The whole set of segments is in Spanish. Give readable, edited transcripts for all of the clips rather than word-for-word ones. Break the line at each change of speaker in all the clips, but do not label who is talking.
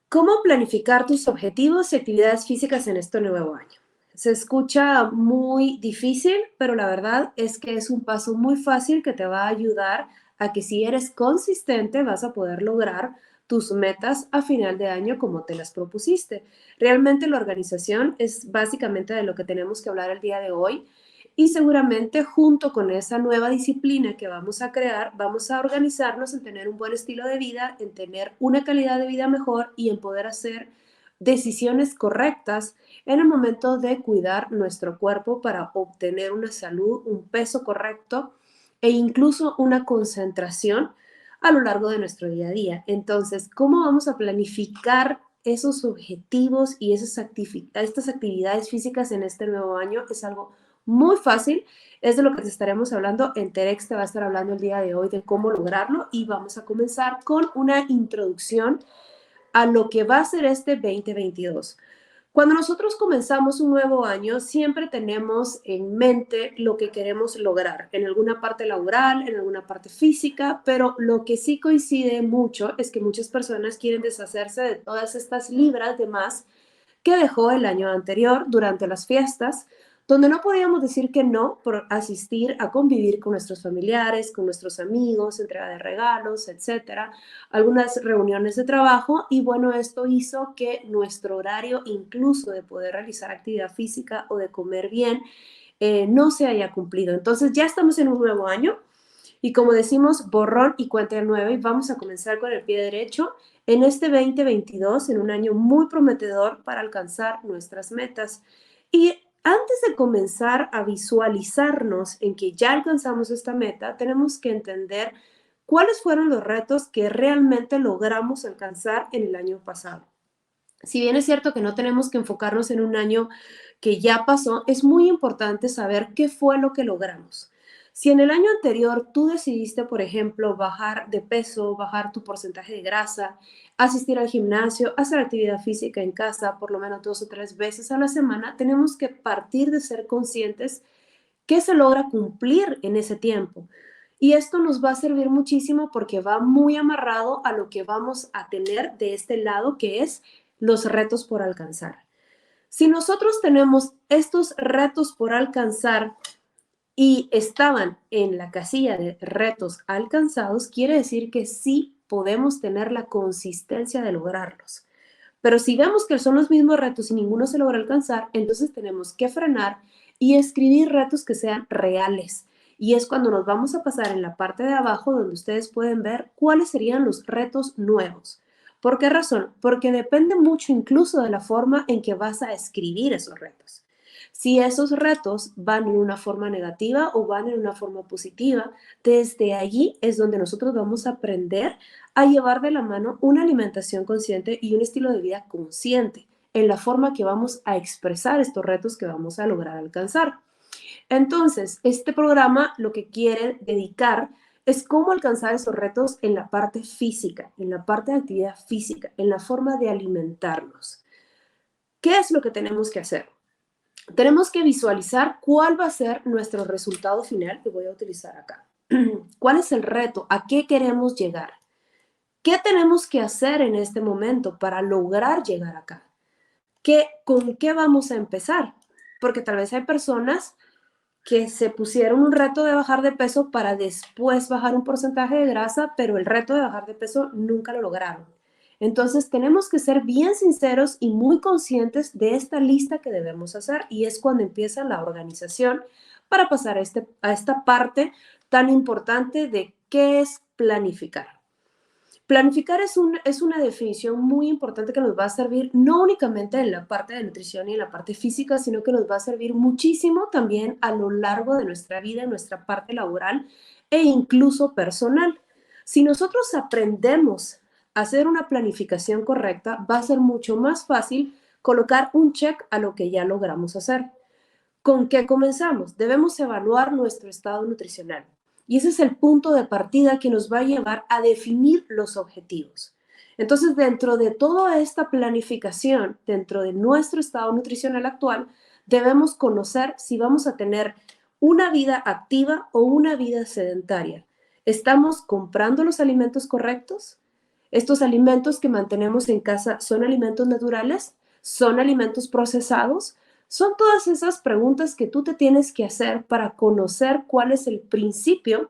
¿Cómo planificar tus objetivos y actividades físicas en este nuevo año? Se escucha muy difícil, pero la verdad es que es un paso muy fácil que te va a ayudar a que si eres consistente vas a poder lograr tus metas a final de año como te las propusiste. Realmente la organización es básicamente de lo que tenemos que hablar el día de hoy y seguramente junto con esa nueva disciplina que vamos a crear, vamos a organizarnos en tener un buen estilo de vida, en tener una calidad de vida mejor y en poder hacer decisiones correctas en el momento de cuidar nuestro cuerpo para obtener una salud, un peso correcto e incluso una concentración a lo largo de nuestro día a día. Entonces, ¿cómo vamos a planificar esos objetivos y estas actividades físicas en este nuevo año? Es algo muy fácil, es de lo que te estaremos hablando. En Terex te va a estar hablando el día de hoy de cómo lograrlo y vamos a comenzar con una introducción a lo que va a ser este 2022. Cuando nosotros comenzamos un nuevo año, siempre tenemos en mente lo que queremos lograr en alguna parte laboral, en alguna parte física, pero lo que sí coincide mucho es que muchas personas quieren deshacerse de todas estas libras de más que dejó el año anterior durante las fiestas, donde no podíamos decir que no por asistir a convivir con nuestros familiares, con nuestros amigos, entrega de regalos, etcétera, algunas reuniones de trabajo y bueno, esto hizo que nuestro horario incluso de poder realizar actividad física o de comer bien no se haya cumplido. Entonces ya estamos en un nuevo año y como decimos, borrón y cuenta nueva y vamos a comenzar con el pie derecho en este 2022, en un año muy prometedor para alcanzar nuestras metas. Y antes de comenzar a visualizarnos en que ya alcanzamos esta meta, tenemos que entender cuáles fueron los retos que realmente logramos alcanzar en el año pasado. Si bien es cierto que no tenemos que enfocarnos en un año que ya pasó, es muy importante saber qué fue lo que logramos. Si en el año anterior tú decidiste, por ejemplo, bajar de peso, bajar tu porcentaje de grasa, asistir al gimnasio, hacer actividad física en casa por lo menos 2 o 3 veces a la semana, tenemos que partir de ser conscientes que se logra cumplir en ese tiempo. Y esto nos va a servir muchísimo porque va muy amarrado a lo que vamos a tener de este lado, que es los retos por alcanzar. Si nosotros tenemos estos retos por alcanzar y estaban en la casilla de retos alcanzados, quiere decir que sí podemos tener la consistencia de lograrlos. Pero si vemos que son los mismos retos y ninguno se logra alcanzar, entonces tenemos que frenar y escribir retos que sean reales. Y es cuando nos vamos a pasar en la parte de abajo donde ustedes pueden ver cuáles serían los retos nuevos. ¿Por qué razón? Porque depende mucho incluso de la forma en que vas a escribir esos retos. Si esos retos van en una forma negativa o van en una forma positiva, desde allí es donde nosotros vamos a aprender a llevar de la mano una alimentación consciente y un estilo de vida consciente en la forma que vamos a expresar estos retos que vamos a lograr alcanzar. Entonces, este programa lo que quiere dedicar es cómo alcanzar esos retos en la parte física, en la parte de actividad física, en la forma de alimentarnos. ¿Qué es lo que tenemos que hacer? Tenemos que visualizar cuál va a ser nuestro resultado final que voy a utilizar acá. ¿Cuál es el reto? ¿A qué queremos llegar? ¿Qué tenemos que hacer en este momento para lograr llegar acá? ¿Con qué vamos a empezar? Porque tal vez hay personas que se pusieron un reto de bajar de peso para después bajar un porcentaje de grasa, pero el reto de bajar de peso nunca lo lograron. Entonces tenemos que ser bien sinceros y muy conscientes de esta lista que debemos hacer y es cuando empieza la organización para pasar a esta parte tan importante de qué es planificar. Planificar es una definición muy importante que nos va a servir no únicamente en la parte de nutrición y en la parte física, sino que nos va a servir muchísimo también a lo largo de nuestra vida, en nuestra parte laboral e incluso personal. Si nosotros aprendemos a hacer una planificación correcta, va a ser mucho más fácil colocar un check a lo que ya logramos hacer. ¿Con qué comenzamos? Debemos evaluar nuestro estado nutricional. Y ese es el punto de partida que nos va a llevar a definir los objetivos. Entonces, dentro de toda esta planificación, dentro de nuestro estado nutricional actual, debemos conocer si vamos a tener una vida activa o una vida sedentaria. ¿Estamos comprando los alimentos correctos? ¿Estos alimentos que mantenemos en casa son alimentos naturales? ¿Son alimentos procesados? Son todas esas preguntas que tú te tienes que hacer para conocer cuál es el principio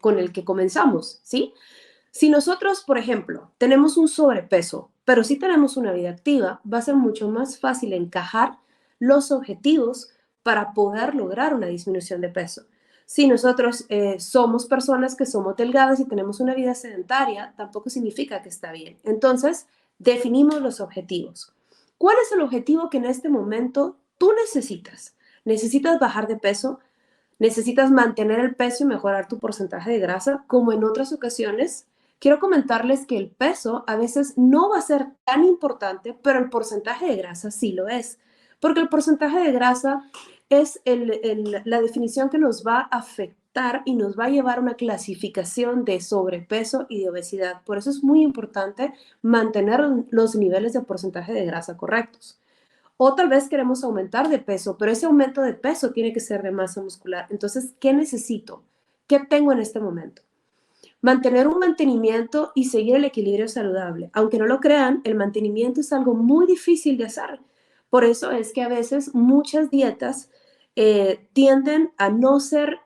con el que comenzamos, ¿sí? Si nosotros, por ejemplo, tenemos un sobrepeso, pero sí tenemos una vida activa, va a ser mucho más fácil encajar los objetivos para poder lograr una disminución de peso. Si nosotros somos personas que somos delgadas y tenemos una vida sedentaria, tampoco significa que está bien. Entonces, definimos los objetivos. ¿Cuál es el objetivo que en este momento tú necesitas? ¿Necesitas bajar de peso? ¿Necesitas mantener el peso y mejorar tu porcentaje de grasa? Como en otras ocasiones, quiero comentarles que el peso a veces no va a ser tan importante, pero el porcentaje de grasa sí lo es, porque el porcentaje de grasa es la definición que nos va a afectar y nos va a llevar a una clasificación de sobrepeso y de obesidad. Por eso es muy importante mantener los niveles de porcentaje de grasa correctos. O tal vez queremos aumentar de peso, pero ese aumento de peso tiene que ser de masa muscular. Entonces, ¿qué necesito? ¿Qué tengo en este momento? Mantener un mantenimiento y seguir el equilibrio saludable. Aunque no lo crean, el mantenimiento es algo muy difícil de hacer. Por eso es que a veces muchas dietas tienden a no ser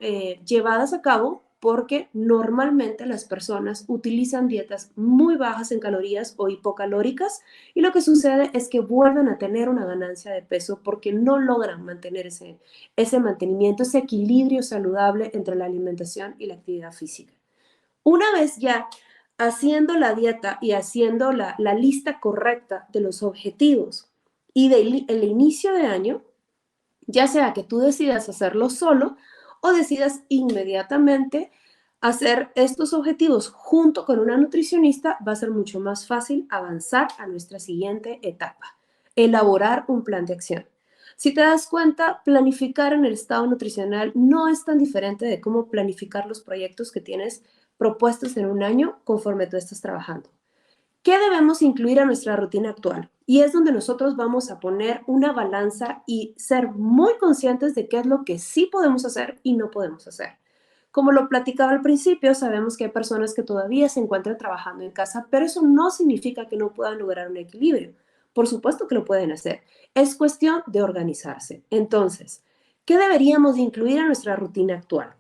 llevadas a cabo porque normalmente las personas utilizan dietas muy bajas en calorías o hipocalóricas y lo que sucede es que vuelven a tener una ganancia de peso porque no logran mantener ese mantenimiento, ese equilibrio saludable entre la alimentación y la actividad física. Una vez ya haciendo la dieta y haciendo la lista correcta de los objetivos y del inicio de año, ya sea que tú decidas hacerlo solo o decidas inmediatamente hacer estos objetivos junto con una nutricionista, va a ser mucho más fácil avanzar a nuestra siguiente etapa, elaborar un plan de acción. Si te das cuenta, planificar en el estado nutricional no es tan diferente de cómo planificar los proyectos que tienes propuestos en un año conforme tú estás trabajando. ¿Qué debemos incluir a nuestra rutina actual? Y es donde nosotros vamos a poner una balanza y ser muy conscientes de qué es lo que sí podemos hacer y no podemos hacer. Como lo platicaba al principio, sabemos que hay personas que todavía se encuentran trabajando en casa, pero eso no significa que no puedan lograr un equilibrio. Por supuesto que lo pueden hacer. Es cuestión de organizarse. Entonces, ¿qué deberíamos de incluir a nuestra rutina actual?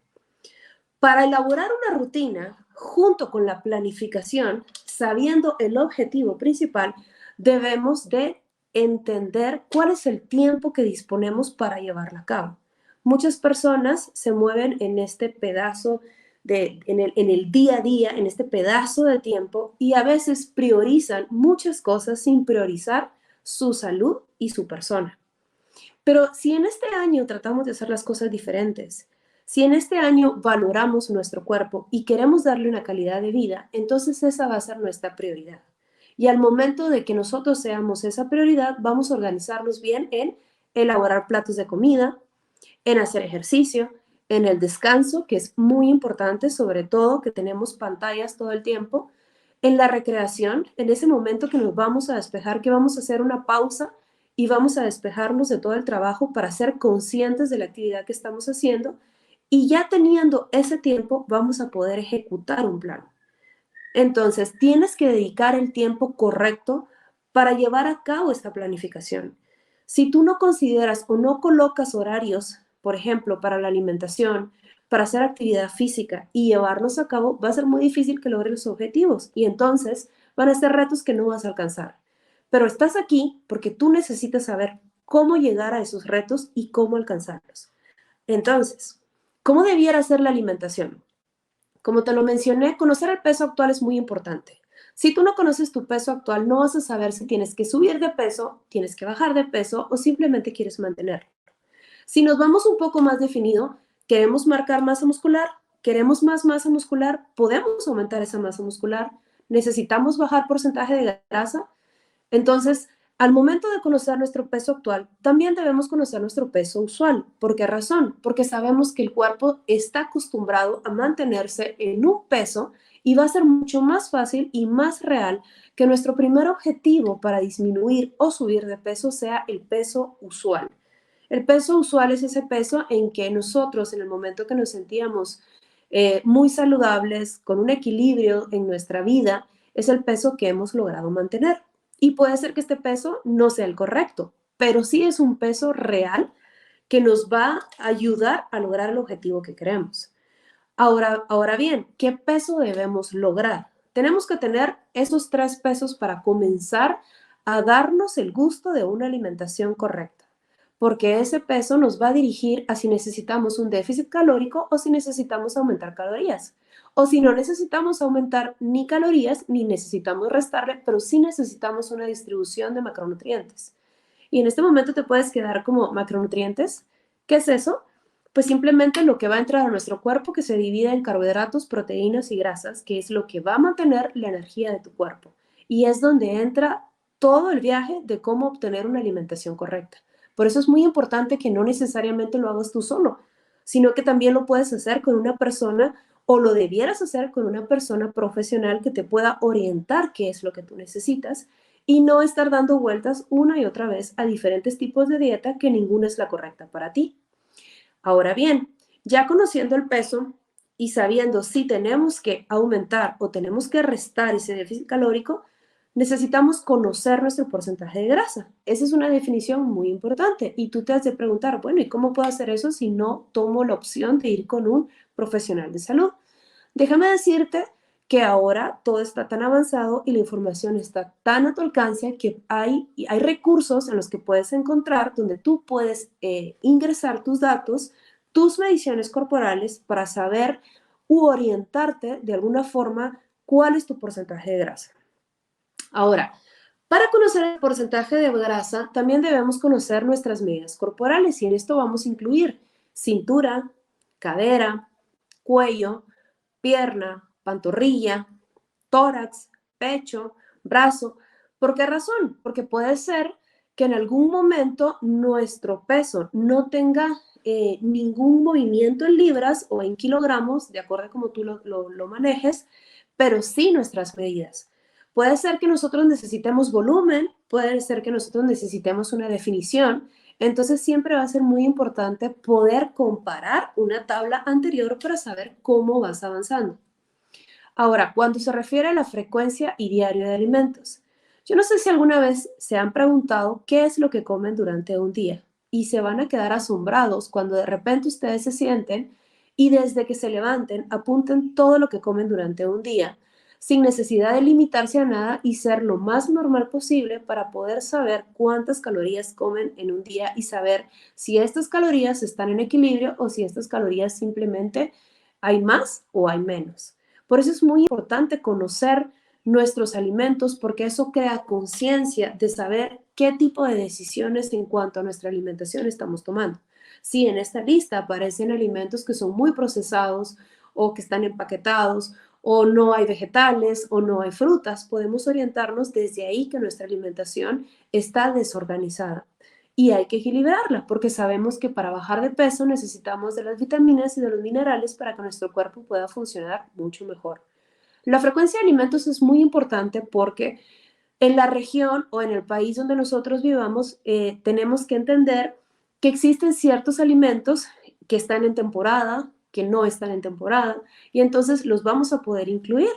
Para elaborar una rutina, junto con la planificación, sabiendo el objetivo principal, debemos de entender cuál es el tiempo que disponemos para llevarla a cabo. Muchas personas se mueven en este pedazo en el día a día, en este pedazo de tiempo y a veces priorizan muchas cosas sin priorizar su salud y su persona. Pero si en este año tratamos de hacer las cosas diferentes, si en este año valoramos nuestro cuerpo y queremos darle una calidad de vida, entonces esa va a ser nuestra prioridad. Y al momento de que nosotros seamos esa prioridad, vamos a organizarnos bien en elaborar platos de comida, en hacer ejercicio, en el descanso, que es muy importante, sobre todo que tenemos pantallas todo el tiempo, en la recreación, en ese momento que nos vamos a despejar, que vamos a hacer una pausa y vamos a despejarnos de todo el trabajo para ser conscientes de la actividad que estamos haciendo y ya teniendo ese tiempo vamos a poder ejecutar un plan. Entonces, tienes que dedicar el tiempo correcto para llevar a cabo esta planificación. Si tú no consideras o no colocas horarios, por ejemplo, para la alimentación, para hacer actividad física y llevarlos a cabo, va a ser muy difícil que logres los objetivos y entonces van a ser retos que no vas a alcanzar. Pero estás aquí porque tú necesitas saber cómo llegar a esos retos y cómo alcanzarlos. Entonces, ¿cómo debiera ser la alimentación? Como te lo mencioné, conocer el peso actual es muy importante. Si tú no conoces tu peso actual, no vas a saber si tienes que subir de peso, tienes que bajar de peso o simplemente quieres mantenerlo. Si nos vamos un poco más definido, queremos marcar masa muscular, queremos más masa muscular, podemos aumentar esa masa muscular, necesitamos bajar porcentaje de grasa, entonces, al momento de conocer nuestro peso actual, también debemos conocer nuestro peso usual. ¿Por qué razón? Porque sabemos que el cuerpo está acostumbrado a mantenerse en un peso y va a ser mucho más fácil y más real que nuestro primer objetivo para disminuir o subir de peso sea el peso usual. El peso usual es ese peso en que nosotros, en el momento que nos sentíamos muy saludables, con un equilibrio en nuestra vida, es el peso que hemos logrado mantener. Y puede ser que este peso no sea el correcto, pero sí es un peso real que nos va a ayudar a lograr el objetivo que queremos. Ahora bien, ¿qué peso debemos lograr? Tenemos que tener esos 3 pesos para comenzar a darnos el gusto de una alimentación correcta, porque ese peso nos va a dirigir a si necesitamos un déficit calórico o si necesitamos aumentar calorías. O si no necesitamos aumentar ni calorías ni necesitamos restarle, pero sí necesitamos una distribución de macronutrientes. Y en este momento te puedes quedar como macronutrientes. ¿Qué es eso? Pues simplemente lo que va a entrar a nuestro cuerpo que se divide en carbohidratos, proteínas y grasas, que es lo que va a mantener la energía de tu cuerpo. Y es donde entra todo el viaje de cómo obtener una alimentación correcta. Por eso es muy importante que no necesariamente lo hagas tú solo, sino que también lo puedes hacer con una persona o lo debieras hacer con una persona profesional que te pueda orientar qué es lo que tú necesitas y no estar dando vueltas una y otra vez a diferentes tipos de dieta que ninguna es la correcta para ti. Ahora bien, ya conociendo el peso y sabiendo si tenemos que aumentar o tenemos que restar ese déficit calórico, necesitamos conocer nuestro porcentaje de grasa. Esa es una definición muy importante y tú te has de preguntar, bueno, ¿y cómo puedo hacer eso si no tomo la opción de ir con un profesional de salud? Déjame decirte que ahora todo está tan avanzado y la información está tan a tu alcance que hay recursos en los que puedes encontrar donde tú puedes ingresar tus datos, tus mediciones corporales para saber u orientarte de alguna forma cuál es tu porcentaje de grasa. Ahora, para conocer el porcentaje de grasa, también debemos conocer nuestras medidas corporales y en esto vamos a incluir cintura, cadera, cuello, pierna, pantorrilla, tórax, pecho, brazo. ¿Por qué razón? Porque puede ser que en algún momento nuestro peso no tenga ningún movimiento en libras o en kilogramos, de acuerdo a cómo tú lo manejes, pero sí nuestras medidas. Puede ser que nosotros necesitemos volumen, puede ser que nosotros necesitemos una definición. Entonces siempre va a ser muy importante poder comparar una tabla anterior para saber cómo vas avanzando. Ahora, cuando se refiere a la frecuencia y diario de alimentos, yo no sé si alguna vez se han preguntado qué es lo que comen durante un día y se van a quedar asombrados cuando de repente ustedes se sienten y desde que se levanten apunten todo lo que comen durante un día, sin necesidad de limitarse a nada y ser lo más normal posible para poder saber cuántas calorías comen en un día y saber si estas calorías están en equilibrio o si estas calorías simplemente hay más o hay menos. Por eso es muy importante conocer nuestros alimentos porque eso crea conciencia de saber qué tipo de decisiones en cuanto a nuestra alimentación estamos tomando. Si en esta lista aparecen alimentos que son muy procesados o que están empaquetados o no hay vegetales o no hay frutas, podemos orientarnos desde ahí que nuestra alimentación está desorganizada. Y hay que equilibrarla porque sabemos que para bajar de peso necesitamos de las vitaminas y de los minerales para que nuestro cuerpo pueda funcionar mucho mejor. La frecuencia de alimentos es muy importante porque en la región o en el país donde nosotros vivamos tenemos que entender que existen ciertos alimentos que están en temporada, que no están en temporada, y entonces los vamos a poder incluir.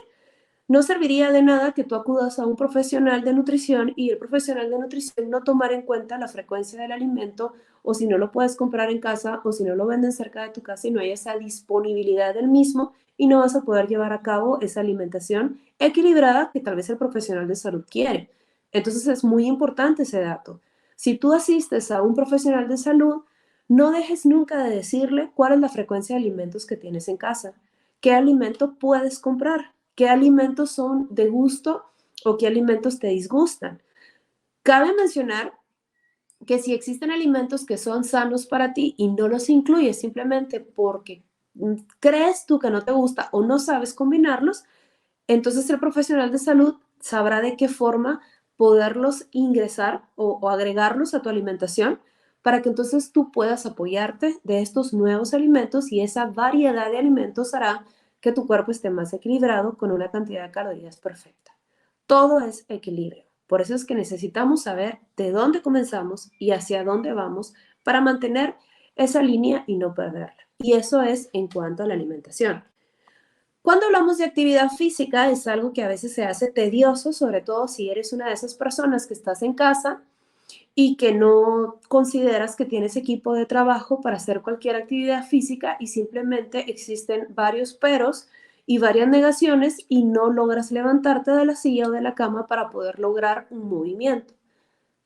No serviría de nada que tú acudas a un profesional de nutrición y el profesional de nutrición no tomar en cuenta la frecuencia del alimento o si no lo puedes comprar en casa o si no lo venden cerca de tu casa y no hay esa disponibilidad del mismo y no vas a poder llevar a cabo esa alimentación equilibrada que tal vez el profesional de salud quiere. Entonces es muy importante ese dato. Si tú asistes a un profesional de salud, no dejes nunca de decirle cuál es la frecuencia de alimentos que tienes en casa, qué alimento puedes comprar, qué alimentos son de gusto o qué alimentos te disgustan. Cabe mencionar que si existen alimentos que son sanos para ti y no los incluyes simplemente porque crees tú que no te gusta o no sabes combinarlos, entonces el profesional de salud sabrá de qué forma poderlos ingresar o agregarlos a tu alimentación para que entonces tú puedas apoyarte de estos nuevos alimentos y esa variedad de alimentos hará que tu cuerpo esté más equilibrado con una cantidad de calorías perfecta. Todo es equilibrio. Por eso es que necesitamos saber de dónde comenzamos y hacia dónde vamos para mantener esa línea y no perderla. Y eso es en cuanto a la alimentación. Cuando hablamos de actividad física, es algo que a veces se hace tedioso, sobre todo si eres una de esas personas que estás en casa y que no consideras que tienes equipo de trabajo para hacer cualquier actividad física y simplemente existen varios peros y varias negaciones y no logras levantarte de la silla o de la cama para poder lograr un movimiento.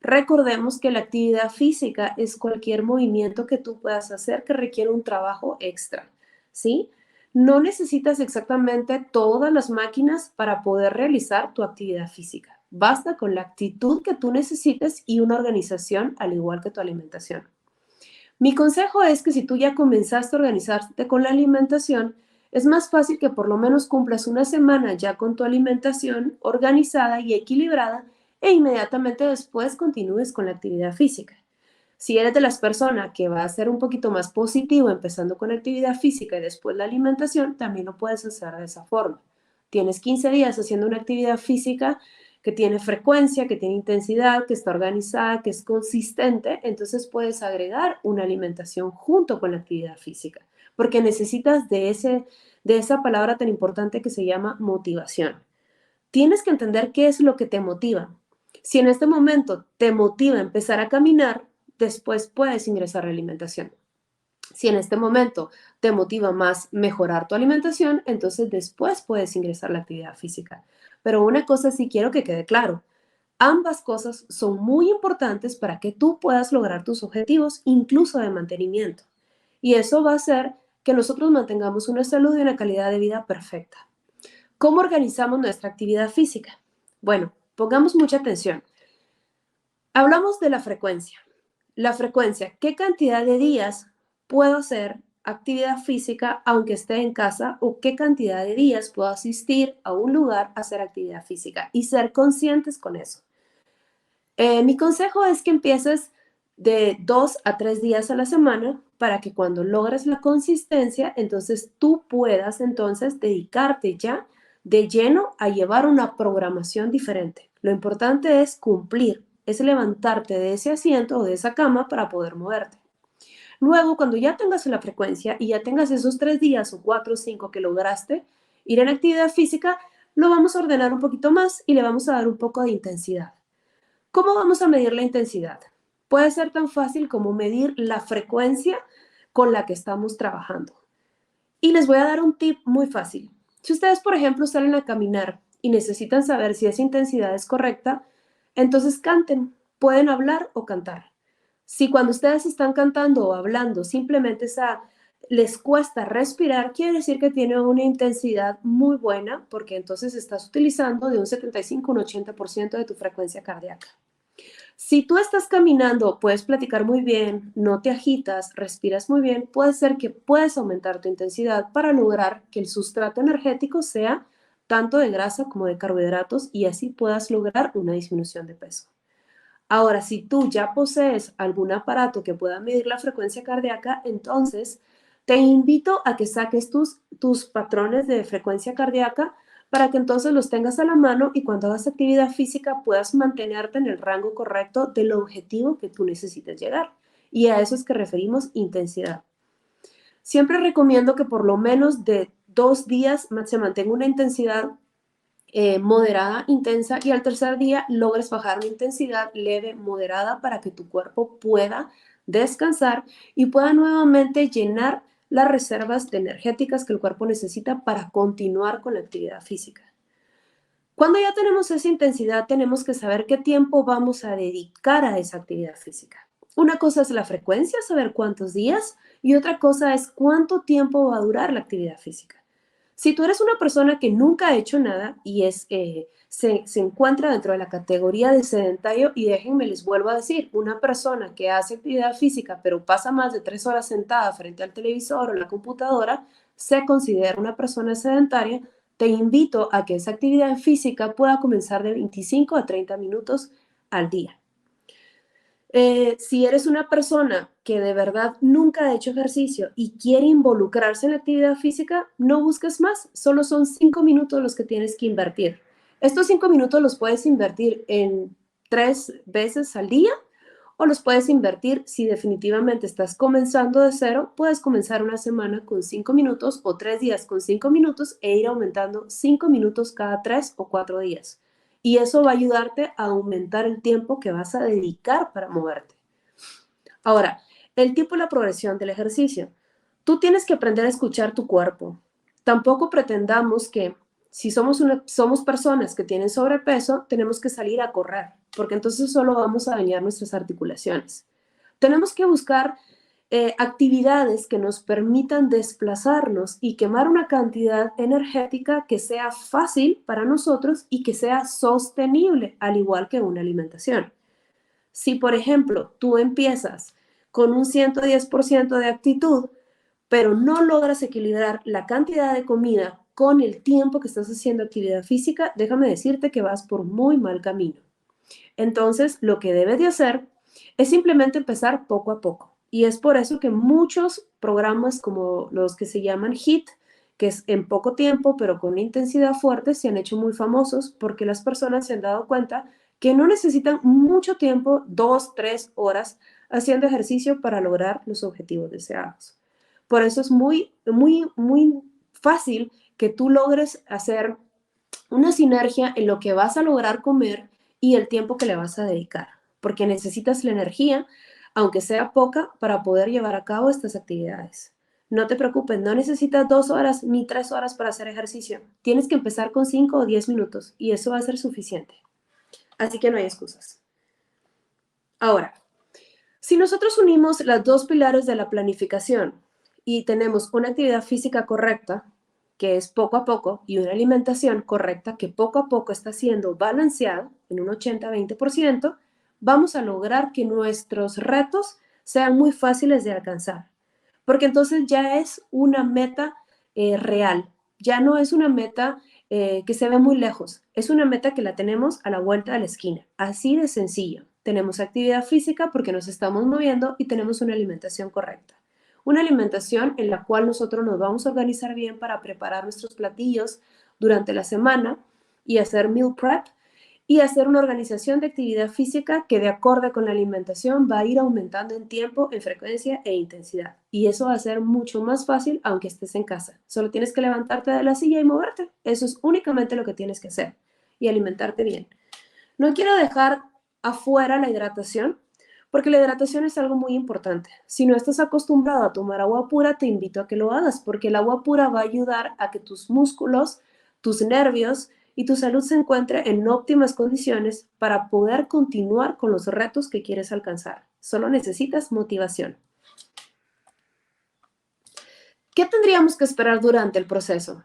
Recordemos que la actividad física es cualquier movimiento que tú puedas hacer que requiere un trabajo extra, ¿sí? No necesitas exactamente todas las máquinas para poder realizar tu actividad física. Basta con la actitud que tú necesites y una organización al igual que tu alimentación. Mi consejo es que si tú ya comenzaste a organizarte con la alimentación, es más fácil que por lo menos cumplas una semana ya con tu alimentación organizada y equilibrada e inmediatamente después continúes con la actividad física. Si eres de las personas que va a ser un poquito más positivo empezando con la actividad física y después la alimentación, también lo puedes hacer de esa forma. Tienes 15 días haciendo una actividad física que tiene frecuencia, que tiene intensidad, que está organizada, que es consistente, entonces puedes agregar una alimentación junto con la actividad física, porque necesitas de esa palabra tan importante que se llama motivación. Tienes que entender qué es lo que te motiva. Si en este momento te motiva empezar a caminar, después puedes ingresar a la alimentación. Si en este momento te motiva más mejorar tu alimentación, entonces después puedes ingresar a la actividad física. Pero una cosa sí quiero que quede claro. Ambas cosas son muy importantes para que tú puedas lograr tus objetivos, incluso de mantenimiento. Y eso va a hacer que nosotros mantengamos una salud y una calidad de vida perfecta. ¿Cómo organizamos nuestra actividad física? Bueno, pongamos mucha atención. Hablamos de la frecuencia. La frecuencia, ¿qué cantidad de días puedo hacer actividad física aunque esté en casa o qué cantidad de días puedo asistir a un lugar a hacer actividad física y ser conscientes con eso? Mi consejo es que empieces de 2 a 3 días a la semana para que cuando logres la consistencia, entonces tú puedas entonces dedicarte ya de lleno a llevar una programación diferente. Lo importante es cumplir, es levantarte de ese asiento o de esa cama para poder moverte. Luego, cuando ya tengas la frecuencia y ya tengas esos 3 días o 4 o 5 que lograste ir en actividad física, lo vamos a ordenar un poquito más y le vamos a dar un poco de intensidad. ¿Cómo vamos a medir la intensidad? Puede ser tan fácil como medir la frecuencia con la que estamos trabajando. Y les voy a dar un tip muy fácil. Si ustedes, por ejemplo, salen a caminar y necesitan saber si esa intensidad es correcta, entonces canten. Pueden hablar o cantar. Si cuando ustedes están cantando o hablando simplemente les cuesta respirar, quiere decir que tienen una intensidad muy buena porque entonces estás utilizando de un 75 a un 80% de tu frecuencia cardíaca. Si tú estás caminando, puedes platicar muy bien, no te agitas, respiras muy bien, puede ser que puedes aumentar tu intensidad para lograr que el sustrato energético sea tanto de grasa como de carbohidratos y así puedas lograr una disminución de peso. Ahora, si tú ya posees algún aparato que pueda medir la frecuencia cardíaca, entonces te invito a que saques tus patrones de frecuencia cardíaca para que entonces los tengas a la mano y cuando hagas actividad física puedas mantenerte en el rango correcto del objetivo que tú necesites llegar. Y a eso es que referimos intensidad. Siempre recomiendo que por lo menos de 2 días se mantenga una intensidad moderada, intensa y al tercer día logres bajar una intensidad leve, moderada para que tu cuerpo pueda descansar y pueda nuevamente llenar las reservas energéticas que el cuerpo necesita para continuar con la actividad física. Cuando ya tenemos esa intensidad, tenemos que saber qué tiempo vamos a dedicar a esa actividad física. Una cosa es la frecuencia, saber cuántos días, y otra cosa es cuánto tiempo va a durar la actividad física. Si tú eres una persona que nunca ha hecho nada y se encuentra dentro de la categoría de sedentario, y déjenme les vuelvo a decir, una persona que hace actividad física pero pasa más de 3 horas sentada frente al televisor o la computadora, se considera una persona sedentaria. Te invito a que esa actividad física pueda comenzar de 25 a 30 minutos al día. Si eres una persona que de verdad nunca ha hecho ejercicio y quiere involucrarse en la actividad física, no busques más, solo son 5 minutos los que tienes que invertir. Estos 5 minutos los puedes invertir en 3 veces al día o los puedes invertir. Si definitivamente estás comenzando de cero, puedes comenzar una semana con 5 minutos o 3 días con 5 minutos e ir aumentando 5 minutos cada 3 o 4 días. Y eso va a ayudarte a aumentar el tiempo que vas a dedicar para moverte. Ahora, el tipo y la progresión del ejercicio. Tú tienes que aprender a escuchar tu cuerpo. Tampoco pretendamos que si somos personas que tienen sobrepeso, tenemos que salir a correr, porque entonces solo vamos a dañar nuestras articulaciones. Tenemos que buscar actividades que nos permitan desplazarnos y quemar una cantidad energética que sea fácil para nosotros y que sea sostenible, al igual que una alimentación. Si, por ejemplo, tú empiezas con un 110% de actitud, pero no logras equilibrar la cantidad de comida con el tiempo que estás haciendo actividad física, déjame decirte que vas por muy mal camino. Entonces, lo que debes de hacer es simplemente empezar poco a poco. Y es por eso que muchos programas como los que se llaman HIIT, que es en poco tiempo, pero con una intensidad fuerte, se han hecho muy famosos porque las personas se han dado cuenta que no necesitan mucho tiempo, 2, 3 horas, haciendo ejercicio para lograr los objetivos deseados. Por eso es muy, muy, muy fácil que tú logres hacer una sinergia en lo que vas a lograr comer y el tiempo que le vas a dedicar, porque necesitas la energía, aunque sea poca, para poder llevar a cabo estas actividades. No te preocupes, no necesitas 2 horas ni 3 horas para hacer ejercicio. Tienes que empezar con 5 o 10 minutos y eso va a ser suficiente. Así que no hay excusas. Ahora, si nosotros unimos las dos pilares de la planificación y tenemos una actividad física correcta, que es poco a poco, y una alimentación correcta, que poco a poco está siendo balanceada en un 80-20%, vamos a lograr que nuestros retos sean muy fáciles de alcanzar. Porque entonces ya es una meta real, ya no es una meta que se ve muy lejos, es una meta que la tenemos a la vuelta de la esquina, así de sencillo. Tenemos actividad física porque nos estamos moviendo y tenemos una alimentación correcta. Una alimentación en la cual nosotros nos vamos a organizar bien para preparar nuestros platillos durante la semana y hacer meal prep y hacer una organización de actividad física que de acuerdo con la alimentación va a ir aumentando en tiempo, en frecuencia e intensidad. Y eso va a ser mucho más fácil aunque estés en casa. Solo tienes que levantarte de la silla y moverte. Eso es únicamente lo que tienes que hacer y alimentarte bien. No quiero dejar afuera la hidratación, porque la hidratación es algo muy importante. Si no estás acostumbrado a tomar agua pura, te invito a que lo hagas, porque el agua pura va a ayudar a que tus músculos, tus nervios y tu salud se encuentre en óptimas condiciones para poder continuar con los retos que quieres alcanzar. Solo necesitas motivación. ¿Qué tendríamos que esperar durante el proceso?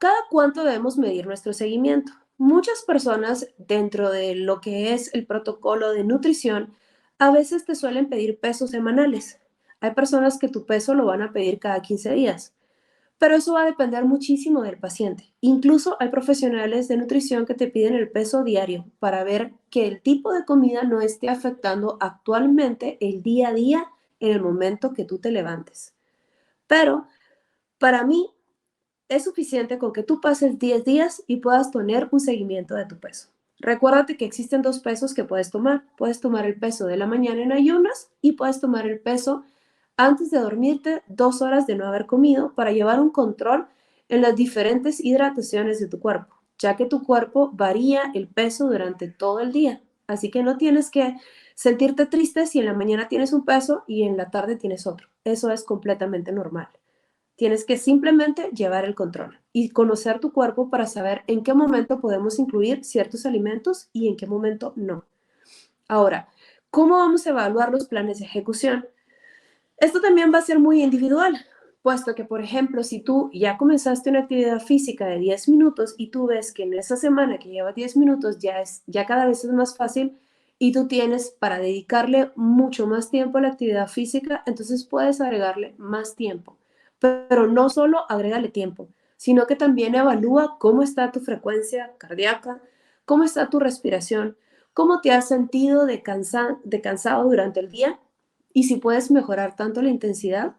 ¿Cada cuánto debemos medir nuestro seguimiento? Muchas personas dentro de lo que es el protocolo de nutrición a veces te suelen pedir pesos semanales. Hay personas que tu peso lo van a pedir cada 15 días, pero eso va a depender muchísimo del paciente. Incluso hay profesionales de nutrición que te piden el peso diario para ver que el tipo de comida no esté afectando actualmente el día a día en el momento que tú te levantes. Pero para mí es suficiente con que tú pases 10 días y puedas tener un seguimiento de tu peso. Recuérdate que existen dos pesos que puedes tomar. Puedes tomar el peso de la mañana en ayunas y puedes tomar el peso antes de dormirte 2 horas de no haber comido para llevar un control en las diferentes hidrataciones de tu cuerpo, ya que tu cuerpo varía el peso durante todo el día. Así que no tienes que sentirte triste si en la mañana tienes un peso y en la tarde tienes otro. Eso es completamente normal. Tienes que simplemente llevar el control y conocer tu cuerpo para saber en qué momento podemos incluir ciertos alimentos y en qué momento no. Ahora, ¿cómo vamos a evaluar los planes de ejecución? Esto también va a ser muy individual, puesto que, por ejemplo, si tú ya comenzaste una actividad física de 10 minutos y tú ves que en esa semana que lleva 10 minutos ya cada vez es más fácil y tú tienes para dedicarle mucho más tiempo a la actividad física, entonces puedes agregarle más tiempo. Pero no solo agrégale tiempo, sino que también evalúa cómo está tu frecuencia cardíaca, cómo está tu respiración, cómo te has sentido de cansado durante el día y si puedes mejorar tanto la intensidad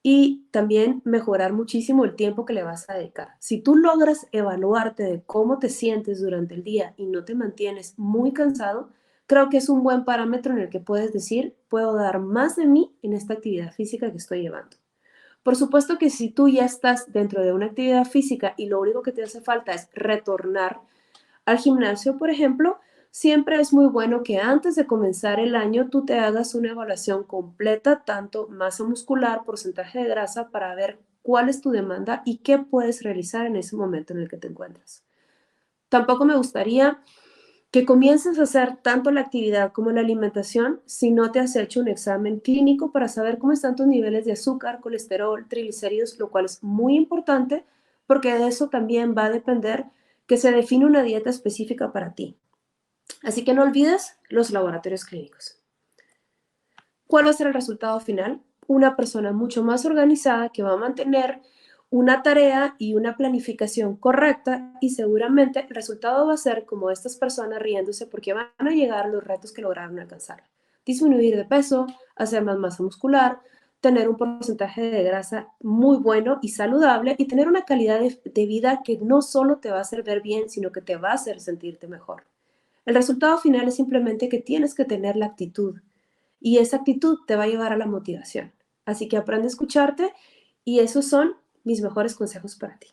y también mejorar muchísimo el tiempo que le vas a dedicar. Si tú logras evaluarte de cómo te sientes durante el día y no te mantienes muy cansado, creo que es un buen parámetro en el que puedes decir, puedo dar más de mí en esta actividad física que estoy llevando. Por supuesto que si tú ya estás dentro de una actividad física y lo único que te hace falta es retornar al gimnasio, por ejemplo, siempre es muy bueno que antes de comenzar el año tú te hagas una evaluación completa, tanto masa muscular, porcentaje de grasa, para ver cuál es tu demanda y qué puedes realizar en ese momento en el que te encuentras. Tampoco me gustaría que comiences a hacer tanto la actividad como la alimentación si no te has hecho un examen clínico para saber cómo están tus niveles de azúcar, colesterol, triglicéridos, lo cual es muy importante porque de eso también va a depender que se define una dieta específica para ti. Así que no olvides los laboratorios clínicos. ¿Cuál va a ser el resultado final? Una persona mucho más organizada que va a mantener una tarea y una planificación correcta y seguramente el resultado va a ser como estas personas riéndose porque van a llegar los retos que lograron alcanzar. Disminuir de peso, hacer más masa muscular, tener un porcentaje de grasa muy bueno y saludable y tener una calidad de vida que no solo te va a hacer ver bien, sino que te va a hacer sentirte mejor. El resultado final es simplemente que tienes que tener la actitud y esa actitud te va a llevar a la motivación. Así que aprende a escucharte y esos son mis mejores consejos para ti.